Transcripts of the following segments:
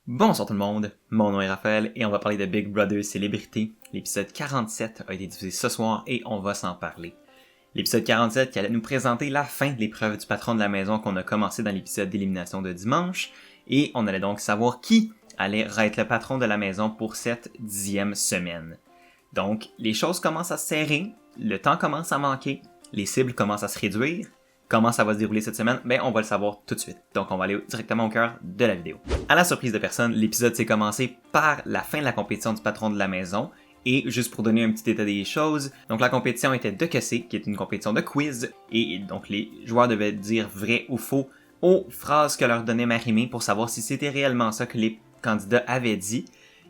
Bonsoir tout le monde, mon nom est Raphaël et on va parler de Big Brother Célébrité. L'épisode 47 a été diffusé ce soir et on va s'en parler. L'épisode 47 qui allait nous présenter la fin de l'épreuve du patron de la maison qu'on a commencé dans l'épisode d'élimination de dimanche et on allait donc savoir qui allait être le patron de la maison pour cette 10e semaine. Donc les choses commencent à se serrer, le temps commence à manquer, les cibles commencent à se réduire. Comment ça va se dérouler cette semaine? Ben, on va le savoir tout de suite. Donc, on va aller directement au cœur de la vidéo. À la surprise de personne, l'épisode s'est commencé par la fin de la compétition du patron de la maison. Et juste pour donner un petit état des choses, donc la compétition était de Quessé, qui est une compétition de quiz. Et donc, les joueurs devaient dire vrai ou faux aux phrases que leur donnait Marie-Mé pour savoir si c'était réellement ça que les candidats avaient dit.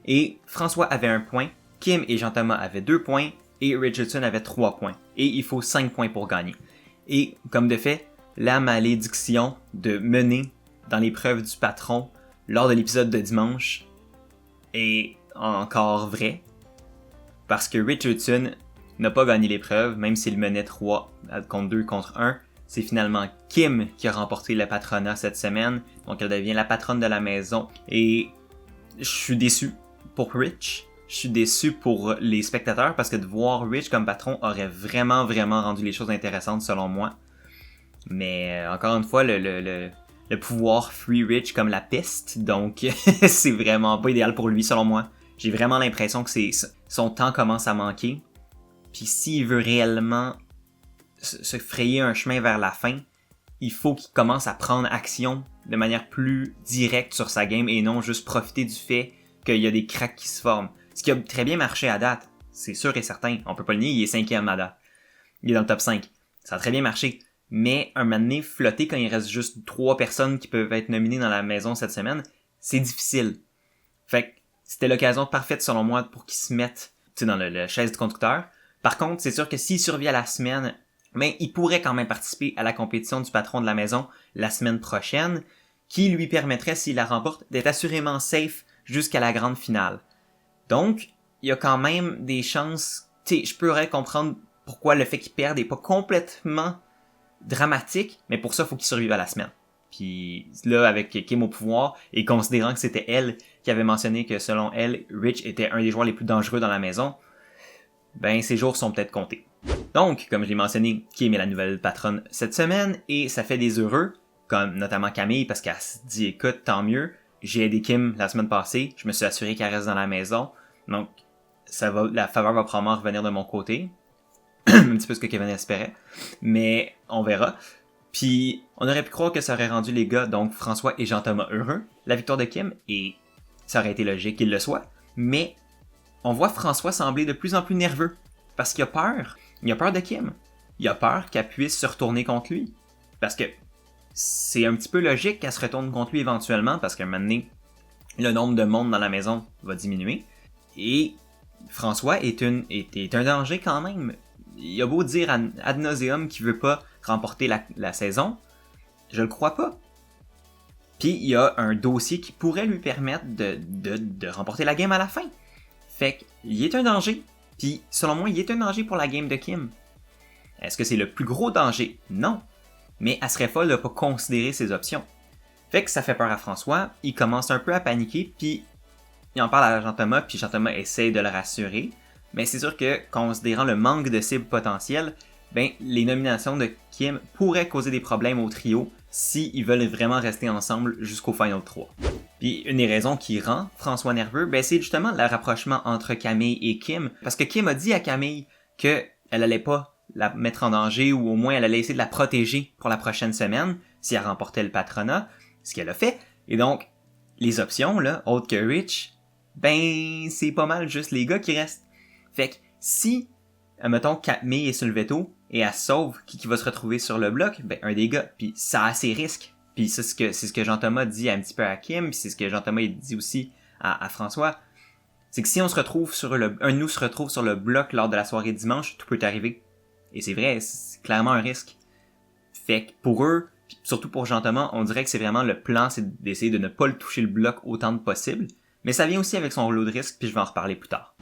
Et François avait 1 point, Kim et Jean-Thomas avaient 2 points, et Richardson avait 3 points. Et il faut 5 points pour gagner. Et, comme de fait, la malédiction de mener dans l'épreuve du patron lors de l'épisode de dimanche est encore vraie. Parce que Richardson n'a pas gagné l'épreuve, même s'il menait 3 contre 2 contre 1. C'est finalement Kim qui a remporté le patronat cette semaine. Donc elle devient la patronne de la maison. Et je suis déçu pour Rich. Je suis déçu pour les spectateurs parce que de voir Rich comme patron aurait vraiment rendu les choses intéressantes selon moi. Mais encore une fois, le pouvoir free Rich comme la peste, donc c'est vraiment pas idéal pour lui selon moi. J'ai vraiment l'impression que son temps commence à manquer. Puis s'il veut réellement se frayer un chemin vers la fin, il faut qu'il commence à prendre action de manière plus directe sur sa game et non juste profiter du fait qu'il y a des cracks qui se forment. Ce qui a très bien marché à date, c'est sûr et certain. On peut pas le nier, il est 5e à date. Il est dans le top 5. Ça a très bien marché. Mais un moment donné, flotter quand il reste juste 3 personnes qui peuvent être nominées dans la maison cette semaine, c'est difficile. Fait que c'était l'occasion parfaite selon moi pour qu'il se mette dans le chaise du conducteur. Par contre, c'est sûr que s'il survit à la semaine, mais il pourrait quand même participer à la compétition du patron de la maison la semaine prochaine, qui lui permettrait, s'il la remporte, d'être assurément safe jusqu'à la grande finale. Donc, il y a quand même des chances, je pourrais comprendre pourquoi le fait qu'il perde est pas complètement dramatique, mais pour ça, il faut qu'il survive à la semaine. Puis là, avec Kim au pouvoir, et considérant que c'était elle qui avait mentionné que selon elle, Rich était un des joueurs les plus dangereux dans la maison, ben ses jours sont peut-être comptés. Donc, comme je l'ai mentionné, Kim est la nouvelle patronne cette semaine, et ça fait des heureux, comme notamment Camille, parce qu'elle se dit, écoute, tant mieux, j'ai aidé Kim la semaine passée, je me suis assuré qu'elle reste dans la maison, donc la faveur va probablement revenir de mon côté. Un petit peu ce que Kevin espérait, mais on verra. Puis, on aurait pu croire que ça aurait rendu les gars, donc François et Jean-Thomas, heureux, la victoire de Kim, et ça aurait été logique qu'il le soit, mais on voit François sembler de plus en plus nerveux, parce qu'il a peur. Il a peur de Kim. Il a peur qu'elle puisse se retourner contre lui, parce que c'est un petit peu logique qu'elle se retourne contre lui éventuellement, parce qu'à un moment donné, le nombre de monde dans la maison va diminuer, et François est un danger quand même. Il a beau dire ad nauseum qu'il veut pas remporter la saison, je le crois pas. Puis il y a un dossier qui pourrait lui permettre de remporter la game à la fin. Fait qu'il est un danger. Puis selon moi, il est un danger pour la game de Kim. Est-ce que c'est le plus gros danger? Non. Mais elle serait folle de pas considérer ses options. Fait que ça fait peur à François, il commence un peu à paniquer, puis il en parle à Jean-Thomas, puis Jean-Thomas essaye de le rassurer. Mais c'est sûr que, considérant le manque de cibles potentielles, ben, les nominations de Kim pourraient causer des problèmes au trio s'ils veulent vraiment rester ensemble jusqu'au Final 3. Puis une des raisons qui rend François nerveux, ben, c'est justement le rapprochement entre Camille et Kim. Parce que Kim a dit à Camille qu'elle allait pas la mettre en danger ou au moins elle allait essayer de la protéger pour la prochaine semaine si elle remportait le patronat, ce qu'elle a fait. Et donc, les options, là, autres que Rich, ben, c'est pas mal juste les gars qui restent. Fait que si, mettons, Camille est sur le veto et elle sauve qui va se retrouver sur le bloc, ben un des gars, puis ça a ses risques. Puis c'est ce que Jean-Thomas dit un petit peu à Kim, puis c'est ce que Jean-Thomas dit aussi à François. C'est que si on se retrouve un de nous se retrouve sur le bloc lors de la soirée de dimanche, tout peut arriver. Et c'est vrai, c'est clairement un risque. Fait que pour eux, puis surtout pour Jean-Thomas, on dirait que c'est vraiment le plan, c'est d'essayer de ne pas le toucher le bloc autant que possible. Mais ça vient aussi avec son lot de risque, puis je vais en reparler plus tard.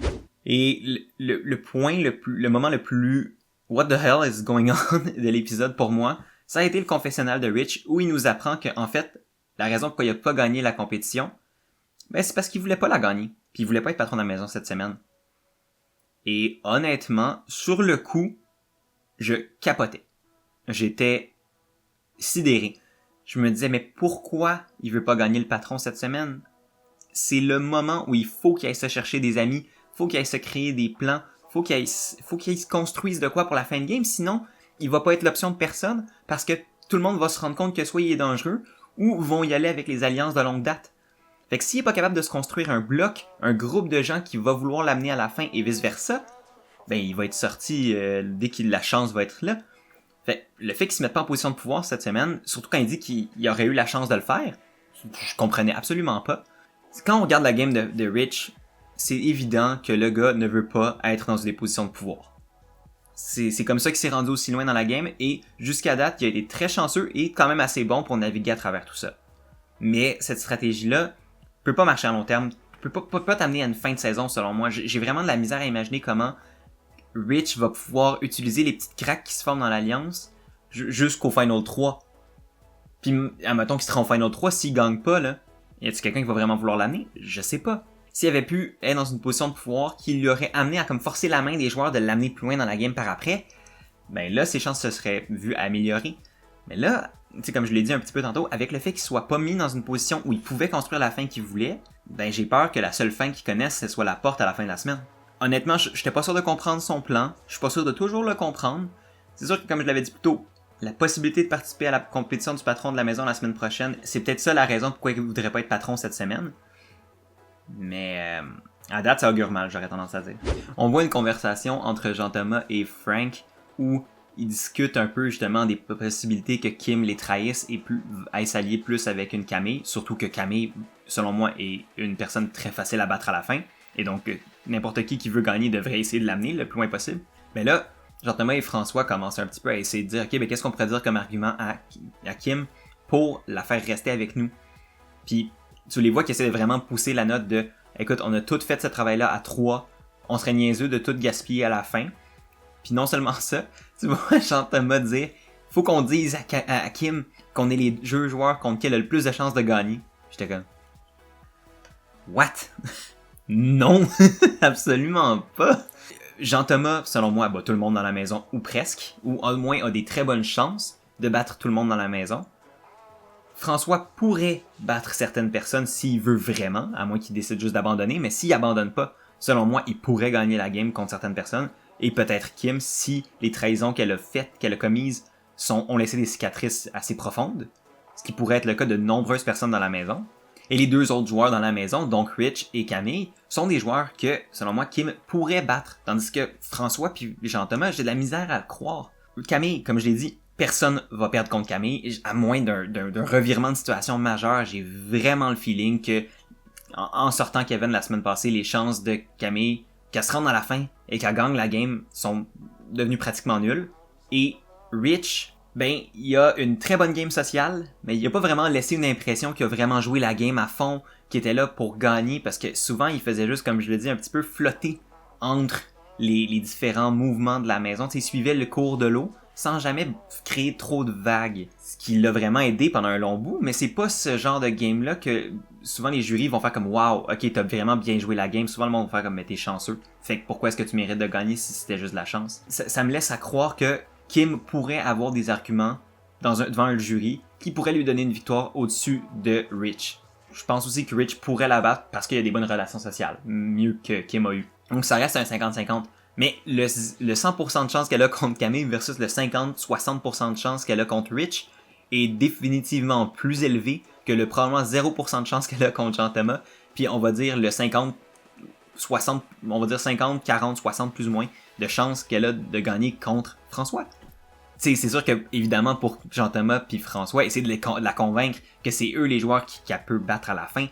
Et le moment le plus what the hell is going on de l'épisode pour moi, ça a été le confessionnal de Rich où il nous apprend qu'en fait, la raison pourquoi il a pas gagné la compétition, Ben, c'est parce qu'il voulait pas la gagner. Puis il voulait pas être patron de la maison cette semaine. Et honnêtement, sur le coup, je capotais. J'étais sidéré. Je me disais, mais pourquoi il veut pas gagner le patron cette semaine? C'est le moment où il faut qu'il aille se chercher des amis, faut qu'il aille se créer des plans, faut qu'il se construise de quoi pour la fin de game, sinon, il va pas être l'option de personne, parce que tout le monde va se rendre compte que soit il est dangereux, ou vont y aller avec les alliances de longue date. Fait que s'il est pas capable de se construire un bloc, un groupe de gens qui va vouloir l'amener à la fin et vice versa, ben il va être sorti dès que la chance va être là. Fait le fait qu'il se mette pas en position de pouvoir cette semaine, surtout quand il dit qu'il aurait eu la chance de le faire, je comprenais absolument pas. Quand on regarde la game de Rich, c'est évident que le gars ne veut pas être dans des positions de pouvoir. C'est comme ça qu'il s'est rendu aussi loin dans la game, et jusqu'à date, il a été très chanceux et quand même assez bon pour naviguer à travers tout ça. Mais cette stratégie-là peut pas marcher à long terme, peut pas t'amener à une fin de saison selon moi. J'ai vraiment de la misère à imaginer comment Rich va pouvoir utiliser les petites cracks qui se forment dans l'Alliance jusqu'au Final 3. Puis, admettons qu'il sera en Final 3, s'il gagne pas, là, y a-t-il quelqu'un qui va vraiment vouloir l'amener? Je sais pas. S'il avait pu être dans une position de pouvoir qui lui aurait amené à comme forcer la main des joueurs de l'amener plus loin dans la game par après, ben là, ses chances se seraient vues améliorer. Mais là, tu sais, comme je l'ai dit un petit peu tantôt, avec le fait qu'il soit pas mis dans une position où il pouvait construire la fin qu'il voulait, ben j'ai peur que la seule fin qu'il connaisse, ce soit la porte à la fin de la semaine. Honnêtement, j'étais pas sûr de comprendre son plan, je suis pas sûr de toujours le comprendre. C'est sûr que comme je l'avais dit plus tôt, la possibilité de participer à la compétition du patron de la maison la semaine prochaine, c'est peut-être ça la raison pourquoi il voudrait pas être patron cette semaine. Mais à date, ça augure mal, j'aurais tendance à dire. On voit une conversation entre Jean-Thomas et Frank où ils discutent un peu justement des possibilités que Kim les trahisse et aille s'allier plus avec une Camille, surtout que Camille, selon moi, est une personne très facile à battre à la fin, et donc n'importe qui veut gagner devrait essayer de l'amener le plus loin possible. Mais là, Jean-Thomas et François commencent un petit peu à essayer de dire, ok, ben qu'est-ce qu'on pourrait dire comme argument à Kim pour la faire rester avec nous? Puis tu les vois qui essaient de vraiment pousser la note de, écoute, on a tout fait ce travail-là à 3, on serait niaiseux de tout gaspiller à la fin. Puis non seulement ça, tu vois Jean-Thomas dire, faut qu'on dise à Kim qu'on est les deux joueurs contre qui elle a le plus de chances de gagner. J'étais comme, what? Non, absolument pas. Jean-Thomas, selon moi, bat tout le monde dans la maison, ou presque, ou au moins a des très bonnes chances de battre tout le monde dans la maison. François pourrait battre certaines personnes s'il veut vraiment, à moins qu'il décide juste d'abandonner, mais s'il abandonne pas, selon moi, il pourrait gagner la game contre certaines personnes, et peut-être Kim si les trahisons qu'elle a faites, qu'elle a commises, ont laissé des cicatrices assez profondes, ce qui pourrait être le cas de nombreuses personnes dans la maison. Et les deux autres joueurs dans la maison, donc Rich et Camille, sont des joueurs que, selon moi, Kim pourrait battre. Tandis que François puis Jean-Thomas, j'ai de la misère à le croire. Camille, comme je l'ai dit, personne va perdre contre Camille, à moins d'un revirement de situation majeur. J'ai vraiment le feeling que, en sortant Kevin la semaine passée, les chances de Camille, qu'elle se rende à la fin et qu'elle gagne la game, sont devenues pratiquement nulles. Et Rich, ben, il a une très bonne game sociale, mais il a pas vraiment laissé une impression qu'il a vraiment joué la game à fond, qu'il était là pour gagner, parce que souvent, il faisait juste, comme je le dis, un petit peu flotter entre les différents mouvements de la maison. Tu sais, il suivait le cours de l'eau, sans jamais créer trop de vagues. Ce qui l'a vraiment aidé pendant un long bout, mais c'est pas ce genre de game-là que souvent les jurys vont faire comme « Wow, ok, t'as vraiment bien joué la game ». Souvent le monde va faire comme « Mais t'es chanceux ». Fait que pourquoi est-ce que tu mérites de gagner si c'était juste de la chance? Ça me laisse à croire que Kim pourrait avoir des arguments devant le jury qui pourraient lui donner une victoire au-dessus de Rich. Je pense aussi que Rich pourrait la battre parce qu'il y a des bonnes relations sociales, mieux que Kim a eu. Donc ça reste un 50-50. Mais le 100% de chance qu'elle a contre Camille versus le 50-60% de chance qu'elle a contre Rich est définitivement plus élevé que le probablement 0% de chance qu'elle a contre Jean-Thomas. Puis on va dire le 50, 40, 60 plus ou moins de chance qu'elle a de gagner contre François. C'est sûr que, évidemment, pour Jean-Thomas puis François, essayer de la convaincre que c'est eux les joueurs qu'elle peut battre à la fin,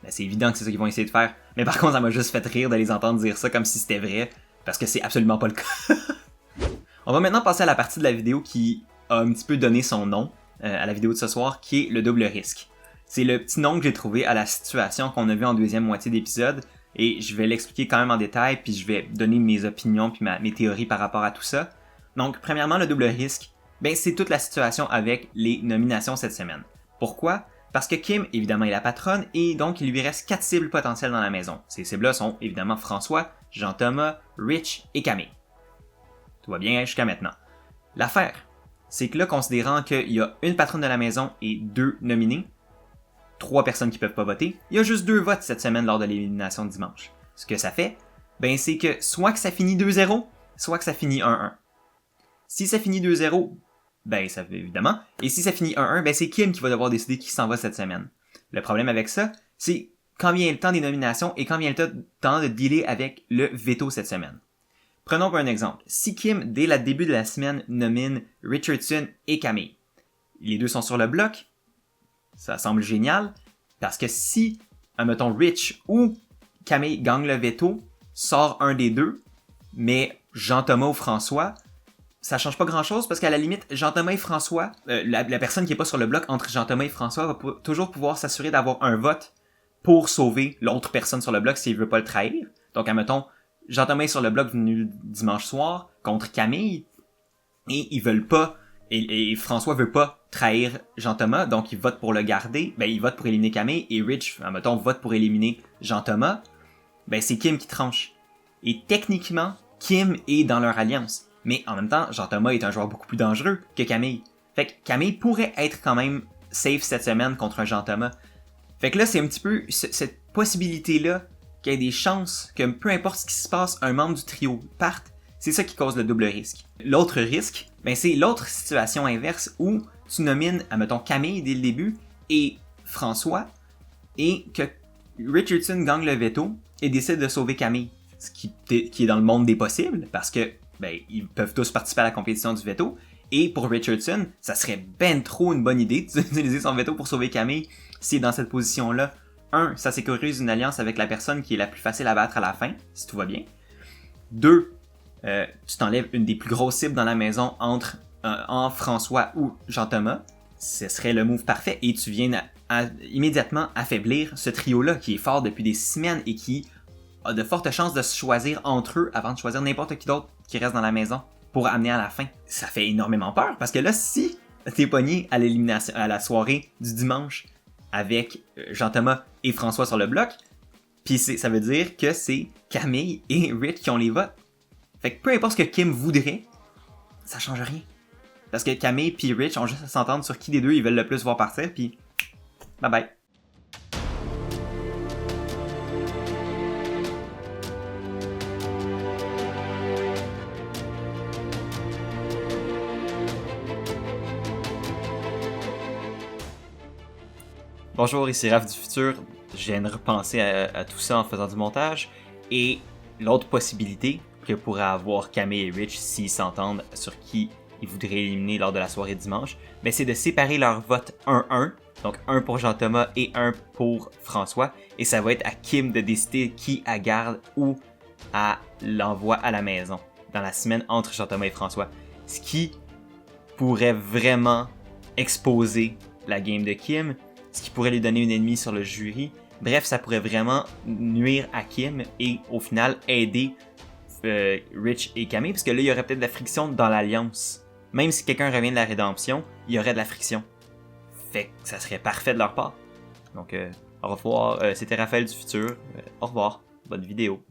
ben c'est évident que c'est ça qu'ils vont essayer de faire. Mais par contre, ça m'a juste fait rire de les entendre dire ça comme si c'était vrai, parce que c'est absolument pas le cas. On va maintenant passer à la partie de la vidéo qui a un petit peu donné son nom à la vidéo de ce soir, qui est le double risque. C'est le petit nom que j'ai trouvé à la situation qu'on a vu en deuxième moitié d'épisode, et je vais l'expliquer quand même en détail, puis je vais donner mes opinions puis mes théories par rapport à tout ça. Donc, premièrement, le double risque, ben c'est toute la situation avec les nominations cette semaine. Pourquoi? Parce que Kim, évidemment, est la patronne, et donc il lui reste 4 cibles potentielles dans la maison. Ces cibles-là sont évidemment François, Jean-Thomas, Rich et Camille. Tout va bien jusqu'à maintenant. L'affaire, c'est que là, considérant qu'il y a une patronne de la maison et 2 nominés, 3 personnes qui peuvent pas voter, il y a juste 2 votes cette semaine lors de l'élimination de dimanche. Ce que ça fait, ben c'est que soit que ça finit 2-0, soit que ça finit 1-1. Si ça finit 2-0, ben ça fait évidemment, et si ça finit 1-1, ben c'est Kim qui va devoir décider qui s'en va cette semaine. Le problème avec ça, c'est quand vient le temps des nominations et quand vient le temps de dealer avec le veto cette semaine. Prenons pour un exemple. Si Kim, dès le début de la semaine, nomine Richardson et Camille, les deux sont sur le bloc, ça semble génial, parce que si, admettons, Rich ou Camille gagne le veto, sort un des deux, mais Jean-Thomas ou François, ça change pas grand-chose, parce qu'à la limite, Jean-Thomas et François, la personne qui est pas sur le bloc entre Jean-Thomas et François va toujours pouvoir s'assurer d'avoir un vote pour sauver l'autre personne sur le bloc s'il veut pas le trahir. Donc, admettons, Jean-Thomas est sur le bloc venu dimanche soir contre Camille, et ils veulent pas, et François veut pas trahir Jean-Thomas, donc il vote pour le garder, ben il vote pour éliminer Camille, et Rich, admettons, vote pour éliminer Jean-Thomas, ben c'est Kim qui tranche. Et techniquement, Kim est dans leur alliance. Mais en même temps, Jean-Thomas est un joueur beaucoup plus dangereux que Camille. Fait que Camille pourrait être quand même safe cette semaine contre un Jean-Thomas. Fait que là, c'est un petit peu cette possibilité-là qu'il y ait des chances que peu importe ce qui se passe, un membre du trio parte, c'est ça qui cause le double risque. L'autre risque, ben c'est l'autre situation inverse où tu nomines, admettons, Camille dès le début et François, et que Richardson gagne le veto et décide de sauver Camille. Ce qui est dans le monde des possibles, parce que ben, ils peuvent tous participer à la compétition du veto. Et pour Richardson, ça serait ben trop une bonne idée d'utiliser son veto pour sauver Camille s'il est dans cette position-là. 1, ça sécurise une alliance avec la personne qui est la plus facile à battre à la fin, si tout va bien. 2, tu t'enlèves une des plus grosses cibles dans la maison entre François ou Jean-Thomas. Ce serait le move parfait et tu viens immédiatement affaiblir ce trio-là qui est fort depuis des semaines et qui a de fortes chances de se choisir entre eux avant de choisir n'importe qui d'autre qui reste dans la maison pour amener à la fin. Ça fait énormément peur parce que là, si t'es pogné à l'élimination, à la soirée du dimanche avec Jean-Thomas et François sur le bloc, puis ça veut dire que c'est Camille et Rich qui ont les votes. Fait que peu importe ce que Kim voudrait, ça change rien. Parce que Camille puis Rich ont juste à s'entendre sur qui des deux ils veulent le plus voir partir, puis bye bye. Bonjour, ici Raph du futur. Je viens de repenser à tout ça en faisant du montage. Et l'autre possibilité que pourraient avoir Camille et Rich s'ils s'entendent sur qui ils voudraient éliminer lors de la soirée de dimanche, ben c'est de séparer leur vote 1-1. Donc un pour Jean-Thomas et un pour François. Et ça va être à Kim de décider qui elle garde ou elle l'envoie à la maison dans la semaine entre Jean-Thomas et François. Ce qui pourrait vraiment exposer la game de Kim, ce qui pourrait lui donner une ennemie sur le jury. Bref, ça pourrait vraiment nuire à Kim et au final aider Rich et Camille, parce que là, il y aurait peut-être de la friction dans l'alliance. Même si quelqu'un revient de la rédemption, il y aurait de la friction. Fait que ça serait parfait de leur part. Donc, au revoir. C'était Raphaël du futur. Au revoir. Bonne vidéo.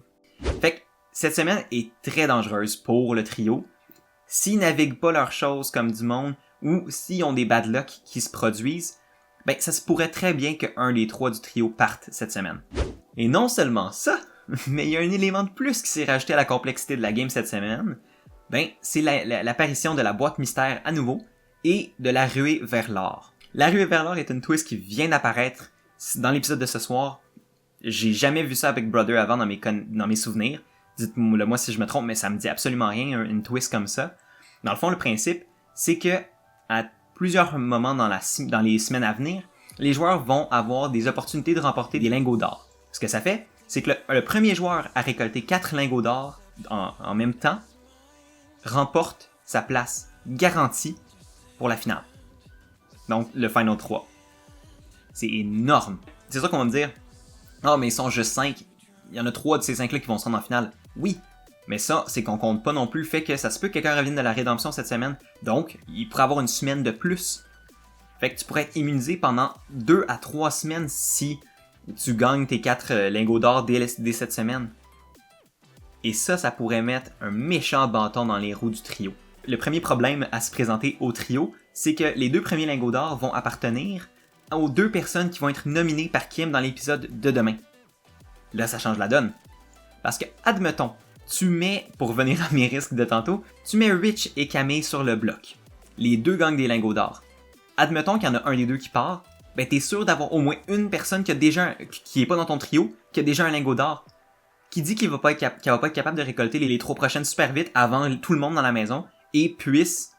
Fait que cette semaine est très dangereuse pour le trio. S'ils naviguent pas leurs choses comme du monde, ou s'ils ont des bad luck qui se produisent, ben ça se pourrait très bien qu'un des 3 du trio parte cette semaine. Et non seulement ça, mais il y a un élément de plus qui s'est rajouté à la complexité de la game cette semaine, ben c'est l'apparition de la boîte mystère à nouveau, et de la ruée vers l'or. La ruée vers l'or est une twist qui vient d'apparaître dans l'épisode de ce soir. J'ai jamais vu ça avec Brother avant dans mes souvenirs. Dites-moi moi si je me trompe, mais ça me dit absolument rien, une twist comme ça. Dans le fond, le principe, c'est que à plusieurs moments dans les semaines à venir, les joueurs vont avoir des opportunités de remporter des lingots d'or. Ce que ça fait, c'est que le premier joueur à récolter 4 lingots d'or en même temps remporte sa place garantie pour la finale. Donc, le Final 3. C'est énorme. C'est sûr qu'on va me dire, « Ah, mais ils sont juste 5. Il y en a 3 de ces 5-là qui vont se rendre en finale. » Oui, mais ça, c'est qu'on compte pas non plus le fait que ça se peut que quelqu'un revienne de la rédemption cette semaine. Donc, il pourrait avoir une semaine de plus. Fait que tu pourrais être immunisé pendant 2 à 3 semaines si tu gagnes tes 4 lingots d'or dès cette semaine. Et ça pourrait mettre un méchant bâton dans les roues du trio. Le premier problème à se présenter au trio, c'est que les 2 premiers lingots d'or vont appartenir aux 2 personnes qui vont être nominées par Kim dans l'épisode de demain. Là, ça change la donne. Parce que, admettons, tu mets, pour revenir à mes risques de tantôt, tu mets Rich et Camille sur le bloc. Les 2 gagnent des lingots d'or. Admettons qu'il y en a un des 2 qui part, ben t'es sûr d'avoir au moins une personne qui est pas dans ton trio, qui a déjà un lingot d'or, qui dit qu'elle va pas être capable de récolter les 3 prochaines super vite avant tout le monde dans la maison, et puisse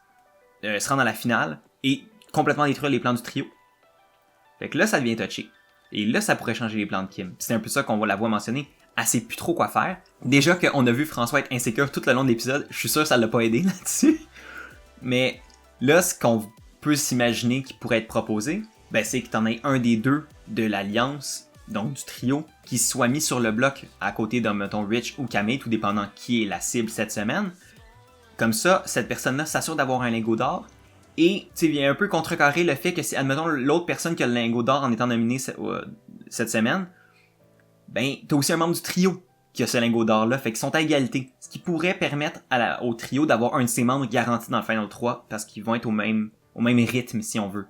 se rendre à la finale et complètement détruire les plans du trio. Fait que là, ça devient touché. Et là, ça pourrait changer les plans de Kim. C'est un peu ça qu'on va la voir mentionner. Elle sait plus trop quoi faire. Déjà qu'on a vu François être insécure tout le long de l'épisode, je suis sûr que ça l'a pas aidé là-dessus. Mais là, ce qu'on peut s'imaginer qui pourrait être proposé, ben c'est que t'en aies un des 2 de l'alliance, donc du trio, qui soit mis sur le bloc à côté d'un, mettons, Rich ou Camille, tout dépendant qui est la cible cette semaine. Comme ça, cette personne-là s'assure d'avoir un lingot d'or. Et, tu sais, vient un peu contrecarrer le fait que si, admettons, l'autre personne qui a le lingot d'or en étant nominée cette semaine, ben, t'as aussi un membre du trio qui a ce lingot d'or-là, fait qu'ils sont à égalité. Ce qui pourrait permettre au trio d'avoir un de ses membres garanti dans le Final 3, parce qu'ils vont être au même rythme, si on veut.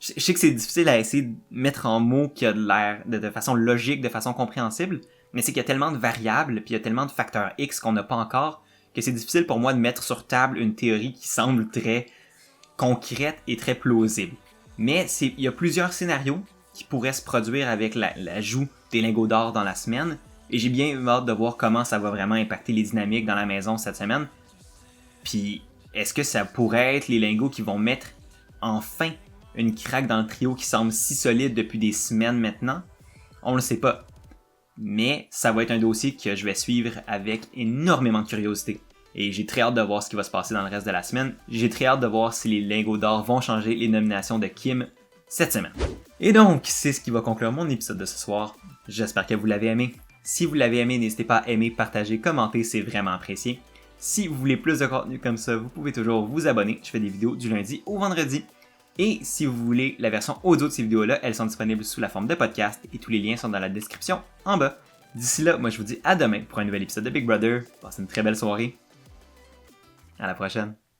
Je sais que c'est difficile à essayer de mettre en mots qui a de l'air, de façon logique, de façon compréhensible, mais c'est qu'il y a tellement de variables, puis il y a tellement de facteurs X qu'on n'a pas encore, que c'est difficile pour moi de mettre sur table une théorie qui semble très concrète et très plausible. Mais il y a plusieurs scénarios qui pourraient se produire avec l'ajout des lingots d'or dans la semaine, et j'ai bien hâte de voir comment ça va vraiment impacter les dynamiques dans la maison cette semaine. Puis, est-ce que ça pourrait être les lingots qui vont mettre enfin une craque dans le trio qui semble si solide depuis des semaines maintenant? On le sait pas. Mais ça va être un dossier que je vais suivre avec énormément de curiosité. Et j'ai très hâte de voir ce qui va se passer dans le reste de la semaine. J'ai très hâte de voir si les lingots d'or vont changer les nominations de Kim cette semaine. Et donc, c'est ce qui va conclure mon épisode de ce soir. J'espère que vous l'avez aimé. Si vous l'avez aimé, n'hésitez pas à aimer, partager, commenter, c'est vraiment apprécié. Si vous voulez plus de contenu comme ça, vous pouvez toujours vous abonner. Je fais des vidéos du lundi au vendredi. Et si vous voulez la version audio de ces vidéos-là, elles sont disponibles sous la forme de podcast et tous les liens sont dans la description en bas. D'ici là, moi je vous dis à demain pour un nouvel épisode de Big Brother. Passez une très belle soirée. À la prochaine.